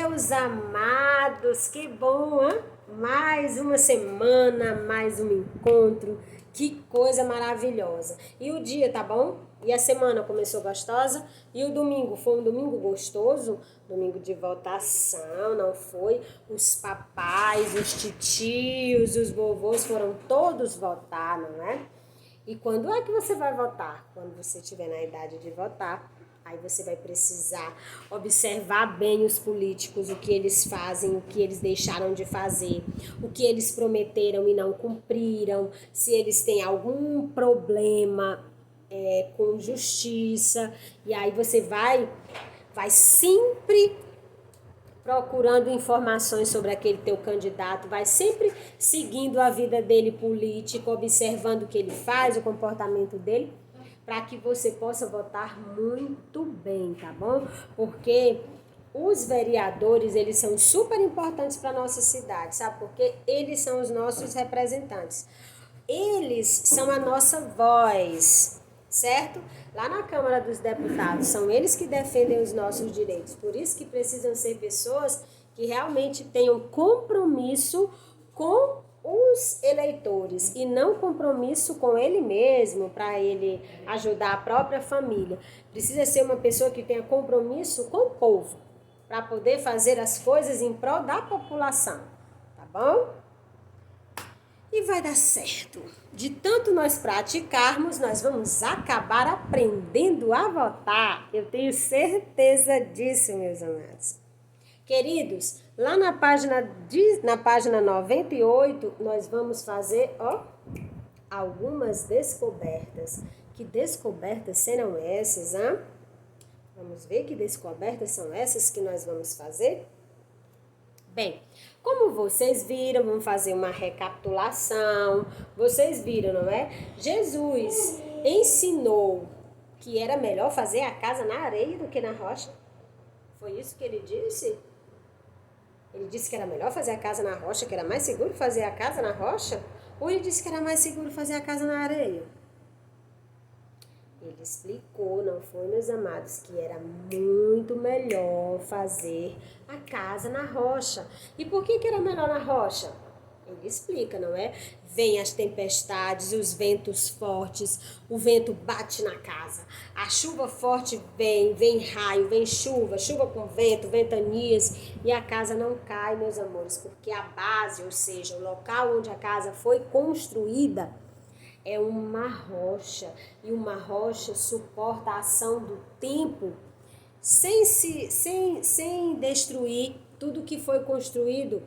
Meus amados, que bom, hein? Mais uma semana, mais um encontro, que coisa maravilhosa. E o dia tá bom? E a semana começou gostosa? E o domingo foi um domingo gostoso? Domingo de votação, não foi? Os papais, os titios, os vovôs foram todos votar, não é? E quando é que você vai votar? Quando você estiver na idade de votar. Aí você vai precisar observar bem os políticos, o que eles fazem, o que eles deixaram de fazer, o que eles prometeram e não cumpriram, se eles têm algum problema com justiça. E aí você vai sempre procurando informações sobre aquele teu candidato, vai sempre seguindo a vida dele política, observando o que ele faz, o comportamento dele, para que você possa votar muito bem, tá bom? Porque os vereadores, eles são super importantes para a nossa cidade, sabe? Porque eles são os nossos representantes. Eles são a nossa voz, certo? Lá na Câmara dos Deputados, são eles que defendem os nossos direitos. Por isso que precisam ser pessoas que realmente tenham compromisso com os eleitores e não compromisso com ele mesmo, para ele ajudar a própria família. Precisa ser uma pessoa que tenha compromisso com o povo, para poder fazer as coisas em prol da população, tá bom? E vai dar certo. De tanto nós praticarmos, nós vamos acabar aprendendo a votar. Eu tenho certeza disso, meus amados. Queridos, lá na página 98, nós vamos fazer, algumas descobertas. Que descobertas serão essas, hein? Vamos ver que descobertas são essas que nós vamos fazer? Bem, como vocês viram, vamos fazer uma recapitulação. Vocês viram, não é? Jesus ensinou que era melhor fazer a casa na areia do que na rocha. Foi isso que ele disse? Ele disse que era melhor fazer a casa na rocha, que era mais seguro fazer a casa na rocha? Ou ele disse que era mais seguro fazer a casa na areia? Ele explicou, não foi, meus amados, que era muito melhor fazer a casa na rocha. E por que era melhor na rocha? Ele explica, não é? Vem as tempestades, os ventos fortes, o vento bate na casa, a chuva forte vem raio, vem chuva com vento, ventanias, e a casa não cai, meus amores, porque a base, ou seja, o local onde a casa foi construída, é uma rocha, e uma rocha suporta a ação do tempo sem destruir tudo que foi construído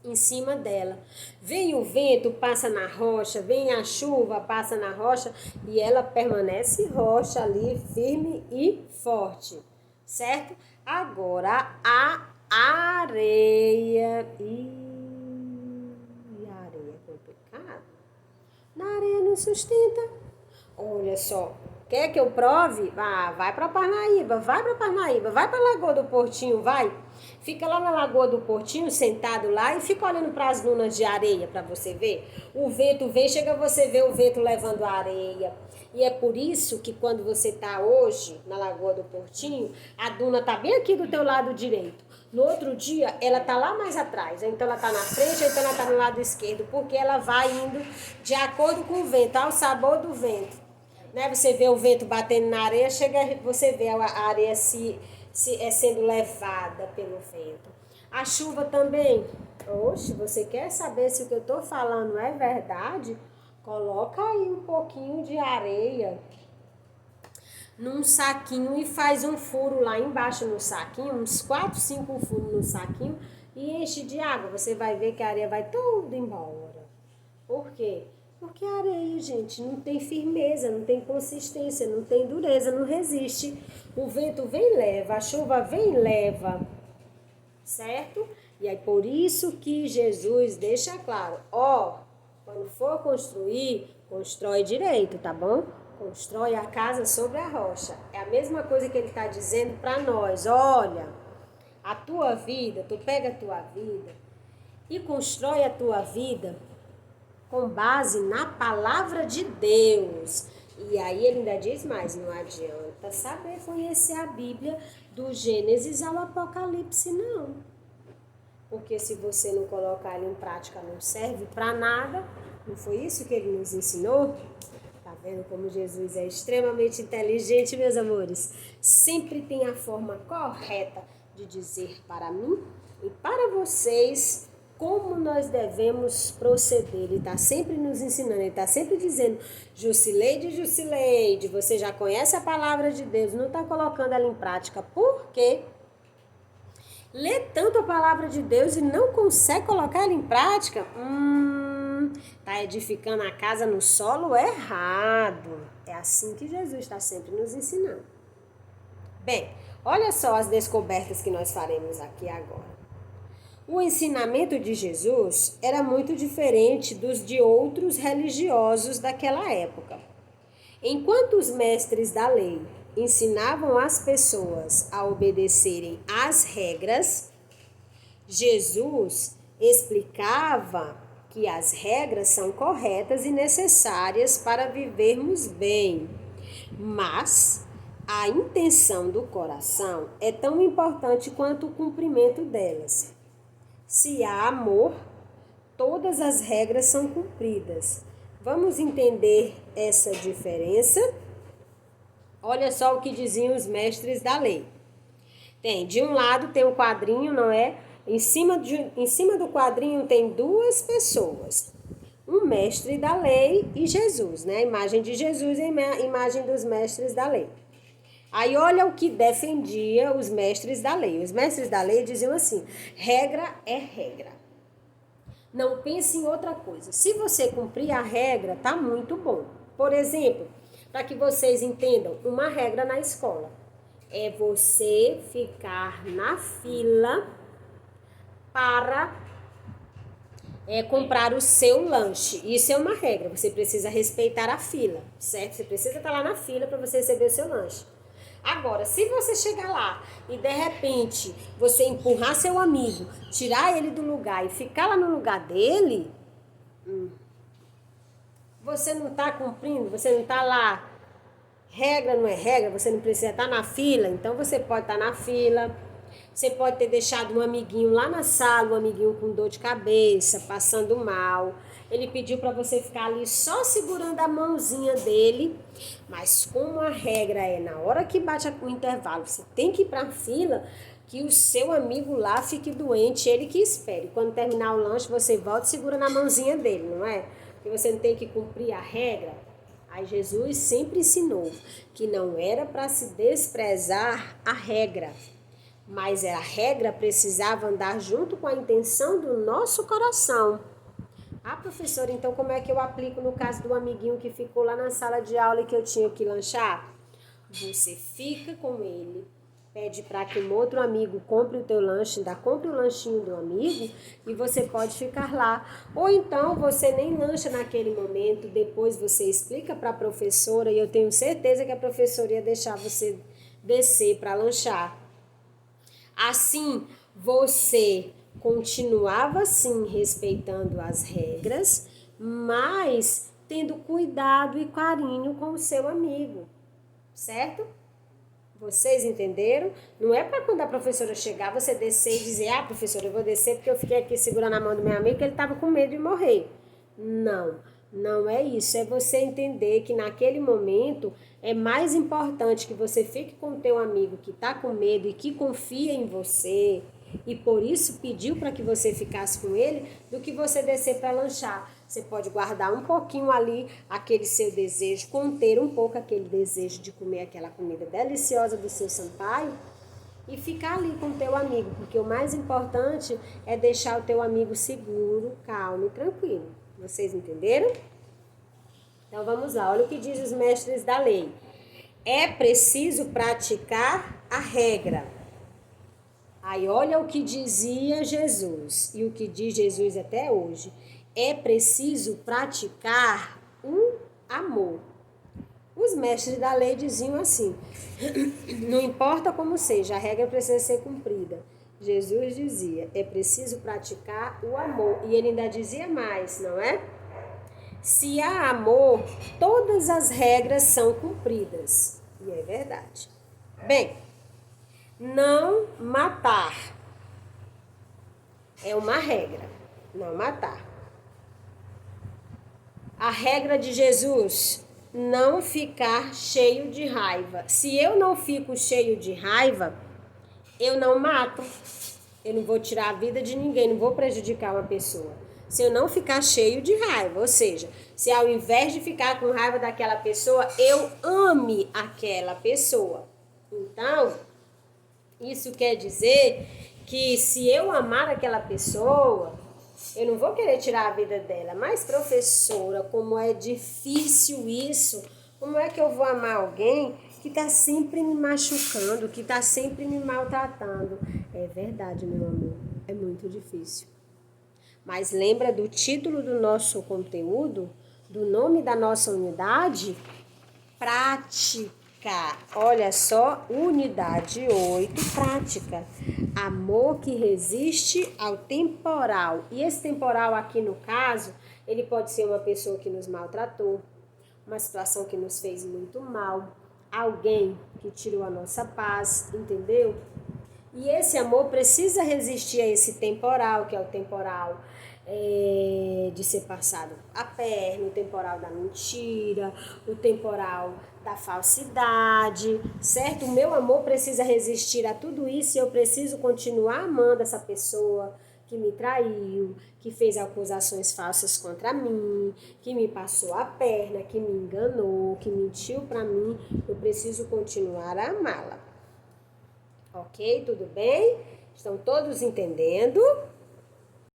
em cima dela. Vem o vento, passa na rocha, vem a chuva, passa na rocha, e ela permanece rocha ali, firme e forte, certo? Agora a areia. Areia é complicado. Na areia não sustenta. Olha só, quer que eu prove? Vai para Parnaíba, vai para a Lagoa do Portinho, vai. Fica lá na Lagoa do Portinho, sentado lá, e fica olhando para as dunas de areia para você ver. O vento vem, chega você ver o vento levando a areia. E é por isso que quando você está hoje na Lagoa do Portinho, a duna está bem aqui do teu lado direito. No outro dia, ela está lá mais atrás. Então, ela está na frente, então ela está no lado esquerdo, porque ela vai indo de acordo com o vento, ao sabor do vento. Né? Você vê o vento batendo na areia, você vê a areia sendo levada pelo vento. A chuva também. Oxe, você quer saber se o que eu estou falando é verdade? Coloca aí um pouquinho de areia num saquinho e faz um furo lá embaixo no saquinho, uns 4, 5 furos no saquinho, e enche de água. Você vai ver que a areia vai toda embora. Por quê? Porque a areia, gente, não tem firmeza, não tem consistência, não tem dureza, não resiste. O vento vem e leva, a chuva vem e leva, certo? E aí por isso que Jesus deixa claro, quando for construir, constrói direito, tá bom? Constrói a casa sobre a rocha. É a mesma coisa que ele está dizendo para nós. Olha, a tua vida, tu pega a tua vida e constrói a tua vida com base na palavra de Deus. E aí ele ainda diz mais, não adianta saber conhecer a Bíblia do Gênesis ao Apocalipse, não. Porque se você não colocar ele em prática, não serve para nada. Não foi isso que ele nos ensinou? Tá vendo como Jesus é extremamente inteligente, meus amores? Sempre tem a forma correta de dizer para mim e para vocês como nós devemos proceder. Ele está sempre nos ensinando, ele está sempre dizendo, Jusileide, você já conhece a palavra de Deus, não está colocando ela em prática. Por quê? Lê tanto a palavra de Deus e não consegue colocar ela em prática? Tá edificando a casa no solo errado. É assim que Jesus está sempre nos ensinando. Bem, olha só as descobertas que nós faremos aqui agora. O ensinamento de Jesus era muito diferente dos de outros religiosos daquela época. Enquanto os mestres da lei ensinavam as pessoas a obedecerem às regras, Jesus explicava que as regras são corretas e necessárias para vivermos bem, mas a intenção do coração é tão importante quanto o cumprimento delas. Se há amor, todas as regras são cumpridas. Vamos entender essa diferença? Olha só o que diziam os mestres da lei. De um lado tem um quadrinho, não é? Em cima do quadrinho tem duas pessoas. Um mestre da lei e Jesus, né? A imagem de Jesus e a imagem dos mestres da lei. Aí olha o que defendia os mestres da lei. Os mestres da lei diziam assim, regra é regra. Não pense em outra coisa. Se você cumprir a regra, tá muito bom. Por exemplo, para que vocês entendam, uma regra na escola é você ficar na fila para comprar o seu lanche. Isso é uma regra, você precisa respeitar a fila, certo? Você precisa estar lá na fila para você receber o seu lanche. Agora, se você chegar lá e de repente você empurrar seu amigo, tirar ele do lugar e ficar lá no lugar dele, você não está cumprindo, você não está lá. Regra não é regra, você não precisa estar na fila, então você pode estar na fila. Você pode ter deixado um amiguinho lá na sala, um amiguinho com dor de cabeça, passando mal. Ele pediu para você ficar ali só segurando a mãozinha dele. Mas como a regra é na hora que bate o intervalo, você tem que ir para a fila, que o seu amigo lá fique doente, ele que espere. Quando terminar o lanche, você volta e segura na mãozinha dele, não é? Porque você não tem que cumprir a regra. Aí Jesus sempre ensinou que não era para se desprezar a regra. Mas a regra precisava andar junto com a intenção do nosso coração. Ah, professora, então como é que eu aplico no caso do amiguinho que ficou lá na sala de aula e que eu tinha que lanchar? Você fica com ele, pede para que um outro amigo compre o teu lanche, ainda compre o lanchinho do amigo e você pode ficar lá. Ou então você nem lancha naquele momento, depois você explica para a professora e eu tenho certeza que a professora ia deixar você descer para lanchar. Assim, você continuava sim respeitando as regras, mas tendo cuidado e carinho com o seu amigo, certo? Vocês entenderam? Não é para quando a professora chegar, você descer e dizer, ah, professora, eu vou descer porque eu fiquei aqui segurando a mão do meu amigo que ele estava com medo de morrer. Não é isso. É você entender que naquele momento é mais importante que você fique com o teu amigo que está com medo e que confia em você e por isso pediu para que você ficasse com ele, do que você descer para lanchar. Você pode guardar um pouquinho ali aquele seu desejo, conter um pouco aquele desejo de comer aquela comida deliciosa do seu Sampaio e ficar ali com o teu amigo, porque o mais importante é deixar o teu amigo seguro, calmo e tranquilo. Vocês entenderam? Então vamos lá, olha o que diz os mestres da lei. É preciso praticar a regra. Aí olha o que dizia Jesus e o que diz Jesus até hoje. É preciso praticar o amor. Os mestres da lei diziam assim, não importa como seja, a regra precisa ser cumprida. Jesus dizia, é preciso praticar o amor. E ele ainda dizia mais, não é? Se há amor, todas as regras são cumpridas. E é verdade. Bem, não matar é uma regra. Não matar. A regra de Jesus, não ficar cheio de raiva. Se eu não fico cheio de raiva, eu não mato. Eu não vou tirar a vida de ninguém, não vou prejudicar uma pessoa. Se eu não ficar cheio de raiva, ou seja, se ao invés de ficar com raiva daquela pessoa, eu ame aquela pessoa. Então, isso quer dizer que se eu amar aquela pessoa, eu não vou querer tirar a vida dela. Mas, professora, como é difícil isso? Como é que eu vou amar alguém que está sempre me machucando, que está sempre me maltratando? É verdade, meu amor. É muito difícil. Mas lembra do título do nosso conteúdo? Do nome da nossa unidade? Prática. Olha só, unidade 8, prática. Amor que resiste ao temporal. E esse temporal aqui no caso, ele pode ser uma pessoa que nos maltratou, uma situação que nos fez muito mal, alguém que tirou a nossa paz, entendeu? E esse amor precisa resistir a esse temporal, que é o temporal de ser passado a perna, o temporal da mentira, o temporal da falsidade, certo? O meu amor precisa resistir a tudo isso e eu preciso continuar amando essa pessoa que me traiu, que fez acusações falsas contra mim, que me passou a perna, que me enganou, que mentiu para mim. Eu preciso continuar a amá-la. Ok? Tudo bem? Estão todos entendendo?